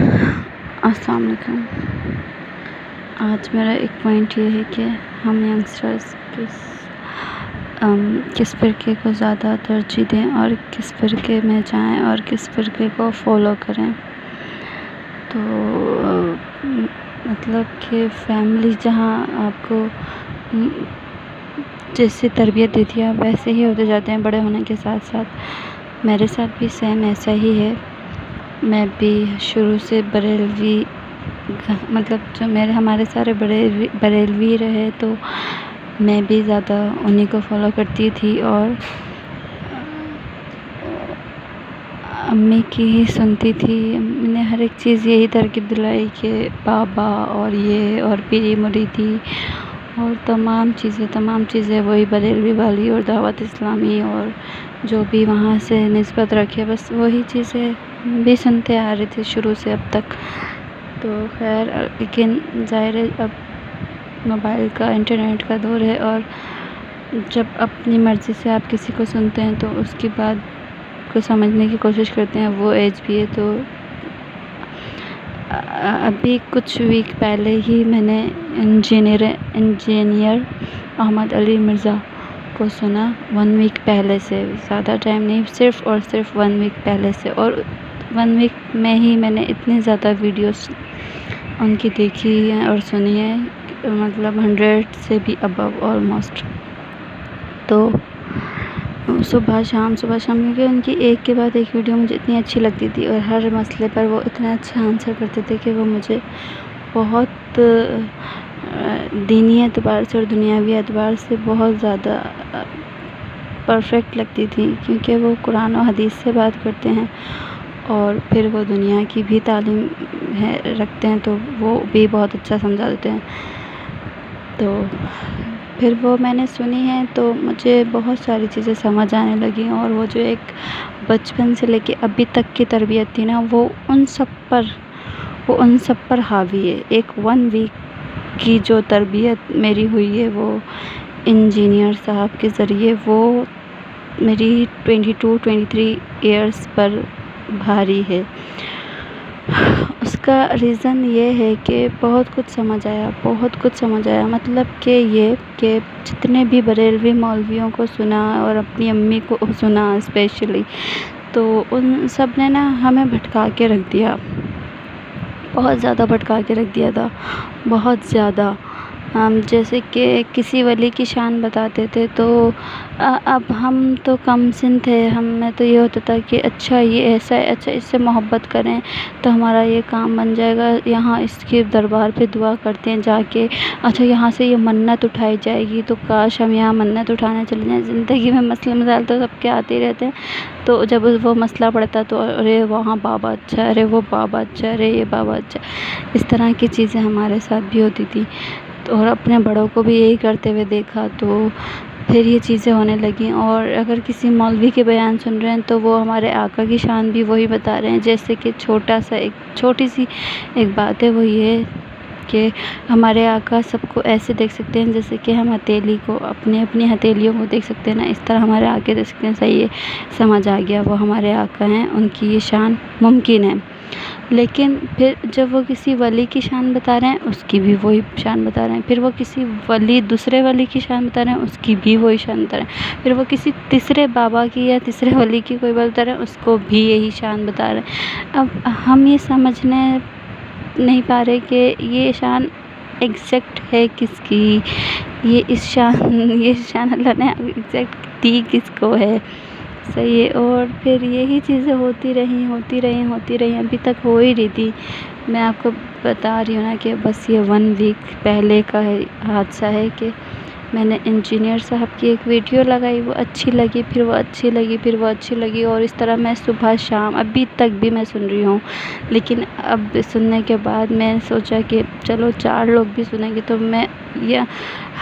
السلام علیکم۔ آج میرا ایک پوائنٹ یہ ہے کہ ہم ینگسٹرز کس فرقے کو زیادہ ترجیح دیں اور کس فرقے میں جائیں اور کس فرقے کو فالو کریں۔ تو مطلب کہ فیملی جہاں آپ کو جیسی تربیت دیتی ہے آپ ویسے ہی ہوتے جاتے ہیں بڑے ہونے کے ساتھ ساتھ۔ میرے ساتھ بھی سیم ایسا ہی ہے۔ میں بھی شروع سے بریلوی مطلب جو ہمارے سارے بریلوی رہے تو میں بھی زیادہ انہیں کو فالو کرتی تھی اور امی کی ہی سنتی تھی۔ امی نے ہر ایک چیز یہی ترغیب دلائی کہ بابا اور یہ اور پیری مریدی اور تمام چیزیں وہی بریلوی والی اور دعوت اسلامی اور جو بھی وہاں سے نسبت رکھے بس وہی چیزیں بھی سنتے آ رہے تھے شروع سے اب تک۔ تو خیر لیکن ظاہر ہے اب موبائل کا انٹرنیٹ کا دور ہے اور جب اپنی مرضی سے آپ کسی کو سنتے ہیں تو اس کی بات کو سمجھنے کی کوشش کرتے ہیں، وہ ایج بھی ہے۔ تو ابھی کچھ ویک پہلے ہی میں نے انجینئر احمد علی مرزا کو سنا 1 ویک پہلے سے، زیادہ ٹائم نہیں، صرف 1 ویک پہلے سے، اور 1 ویک میں ہی میں نے اتنی زیادہ ویڈیوز ان کی دیکھی ہیں اور سنی ہے، مطلب 100 سے بھی ابو آلموسٹ۔ تو صبح شام کیونکہ ان کی ایک کے بعد ایک ویڈیو مجھے اتنی اچھی لگتی تھی اور ہر مسئلے پر وہ اتنا اچھا آنسر کرتے تھے کہ وہ مجھے بہت دینی اعتبار سے اور دنیاوی اعتبار سے بہت زیادہ پرفیکٹ لگتی تھی، کیونکہ وہ قرآن و حدیث سے بات کرتے ہیں اور پھر وہ دنیا کی بھی تعلیم رکھتے ہیں تو وہ بھی بہت اچھا سمجھا دیتے ہیں۔ تو پھر وہ میں نے سنی ہے تو مجھے بہت ساری چیزیں سمجھ آنے لگیں، اور وہ جو ایک بچپن سے لے کے ابھی تک کی تربیت تھی نا وہ ان سب پر حاوی ہے۔ ایک 1 ویک کی جو تربیت میری ہوئی ہے وہ انجینئر صاحب کے ذریعے، وہ میری 22-23 ایئرس پر بھاری ہے۔ اس کا ریزن یہ ہے کہ بہت کچھ سمجھ آیا، مطلب کہ یہ کہ جتنے بھی بریلوی مولویوں کو سنا اور اپنی امی کو سنا اسپیشلی، تو ان سب نے نا ہمیں بھٹکا کے رکھ دیا، بہت زیادہ بھٹکا کے رکھ دیا تھا، بہت زیادہ۔ جیسے کہ کسی ولی کی شان بتاتے تھے تو اب ہم تو کم سن تھے، ہمیں تو یہ ہوتا تھا کہ اچھا یہ ایسا ہے، اچھا اس سے محبت کریں تو ہمارا یہ کام بن جائے گا، یہاں اس کے دربار پہ دعا کرتے ہیں جا کے، اچھا یہاں سے یہ منت اٹھائی جائے گی تو کاش ہم یہاں منت اٹھانے چلے جائیں۔ زندگی میں مسئلے مسائل تو سب کے آتے ہی رہتے ہیں، تو جب وہ مسئلہ پڑتا تو ارے وہاں بابا اچھا، ارے وہ بابا اچھا، ارے یہ بابا اچھا، اس طرح کی چیزیں ہمارے ساتھ بھی ہوتی تھی۔ اور اپنے بڑوں کو بھی یہی کرتے ہوئے دیکھا تو پھر یہ چیزیں ہونے لگیں۔ اور اگر کسی مولوی کے بیان سن رہے ہیں تو وہ ہمارے آقا کی شان بھی وہی بتا رہے ہیں، جیسے کہ چھوٹی سی ایک بات ہے، وہ یہ کہ ہمارے آقا سب کو ایسے دیکھ سکتے ہیں جیسے کہ ہم ہتھیلی کو اپنی ہتھیلیوں کو دیکھ سکتے ہیں نا، اس طرح ہمارے آقا دیکھ سکتے ہیں۔ صحیح ہے، سمجھ آ گیا، وہ ہمارے آقا ہیں، ان کی یہ شان ممکن ہے۔ لیکن پھر جب وہ کسی ولی کی شان بتا رہے ہیں اس کی بھی وہی شان بتا رہے ہیں، پھر وہ کسی دوسرے ولی کی شان بتا رہے ہیں اس کی بھی وہی شان بتا رہے ہیں، پھر وہ کسی تیسرے بابا کی یا تیسرے ولی کی کوئی بات بتا رہے ہیں اس کو بھی یہی شان بتا رہے ہیں۔ اب ہم یہ سمجھنے نہیں پا رہے کہ یہ شان ایگزیکٹ ہے کس کی، یہ شان اللہ نے ایگزیکٹ دی کس کو ہے۔ صحیح ہے، اور پھر یہی چیزیں ہوتی رہیں ابھی تک ہو ہی رہی تھی۔ میں آپ کو بتا رہی ہوں نا کہ بس یہ 1 ویک پہلے کا حادثہ ہے کہ میں نے انجینئر صاحب کی ایک ویڈیو لگائی، وہ اچھی لگی، پھر وہ اچھی لگی، اور اس طرح میں صبح شام ابھی تک بھی میں سن رہی ہوں۔ لیکن اب سننے کے بعد میں سوچا کہ چلو 4 لوگ بھی سنیں گے تو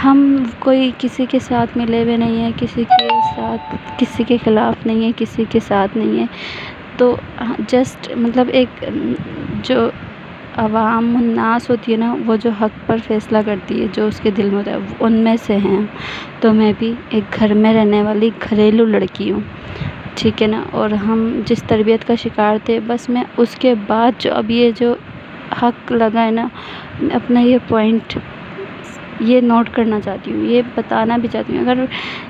ہم کوئی کسی کے ساتھ ملے ہوئے نہیں ہیں، کسی کے خلاف نہیں ہے، کسی کے ساتھ نہیں ہے، تو جسٹ مطلب ایک جو عوام الناس ہوتی ہے نا، وہ جو حق پر فیصلہ کرتی ہے، جو اس کے دل میں ہوتا ہے، ان میں سے ہیں۔ تو میں بھی ایک گھر میں رہنے والی گھریلو لڑکی ہوں، ٹھیک ہے نا، اور ہم جس تربیت کا شکار تھے، بس میں اس کے بعد جو اب یہ جو حق لگا ہے نا، میں اپنا یہ پوائنٹ یہ نوٹ کرنا چاہتی ہوں، یہ بتانا بھی چاہتی ہوں، اگر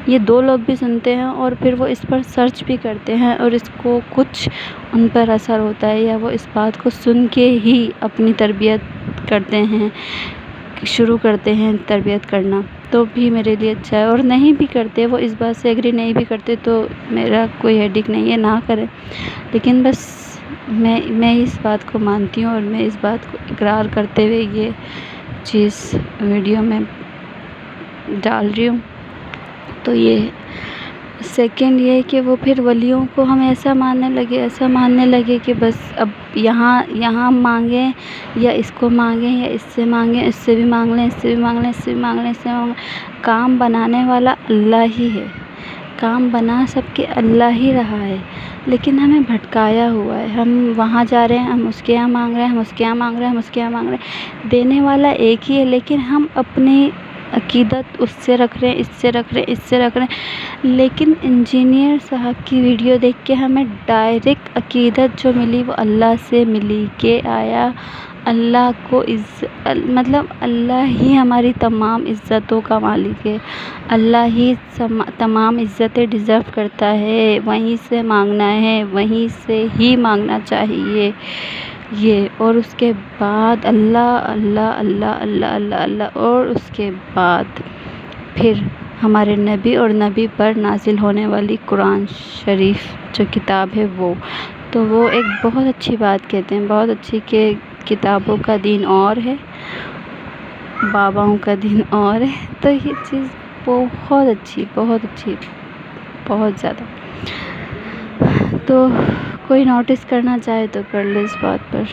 یہ 2 لوگ بھی سنتے ہیں اور پھر وہ اس پر سرچ بھی کرتے ہیں اور اس کو کچھ ان پر اثر ہوتا ہے، یا وہ اس بات کو سن کے ہی اپنی تربیت کرتے ہیں، شروع کرتے ہیں تربیت کرنا، تو بھی میرے لیے اچھا ہے، اور نہیں بھی کرتے، وہ اس بات سے ایگری نہیں بھی کرتے، تو میرا کوئی ہیڈک نہیں ہے، نہ کریں، لیکن بس میں اس بات کو مانتی ہوں اور میں اس بات کو اقرار کرتے ہوئے یہ چیز ویڈیو میں ڈال رہی ہوں۔ تو یہ سیکنڈ یہ کہ وہ پھر ولیوں کو ہم ایسا ماننے لگے کہ بس اب یہاں مانگیں یا اس کو مانگیں یا اس سے مانگیں، اس سے بھی مانگ لیں، اس سے بھی مانگ لیں، اس سے بھی مانگ لیں، اس سے مانگ لیں۔ کام بنانے والا اللہ ہی ہے، کام بنا سب کے اللہ ہی رہا ہے، لیکن ہمیں بھٹکایا ہوا ہے، ہم وہاں جا رہے ہیں، ہم اس کے یہاں مانگ رہے ہیں، ہم اس کے یہاں مانگ رہے ہیں، ہم اس کے یہاں مانگ رہے ہیں، دینے والا ایک ہی ہے، لیکن ہم اپنی عقیدت اس سے رکھ رہے ہیں، اس سے رکھ رہے ہیں، اس سے رکھ رہے ہیں، لیکن انجینئر صاحب کی ویڈیو دیکھ کے ہمیں ڈائریکٹ عقیدت جو ملی وہ اللہ سے ملی کہ آیا اللہ کو مطلب اللہ ہی ہماری تمام عزتوں کا مالک ہے، اللہ ہی تمام عزتیں ڈیزرو کرتا ہے، وہیں سے مانگنا ہے، وہیں سے ہی مانگنا چاہیے یہ، اور اس کے بعد اللہ اللہ اللہ اللہ اللہ اللہ، اور اس کے بعد پھر ہمارے نبی اور نبی پر نازل ہونے والی قرآن شریف جو کتاب ہے وہ، تو وہ ایک بہت اچھی بات کہتے ہیں، بہت اچھی، کہ کتابوں کا دین اور ہے، باباؤں کا دین اور ہے، تو یہ چیز بہت اچھی، بہت اچھی، بہت زیادہ، تو کوئی نوٹس کرنا چاہے تو کر لے اس بات پر۔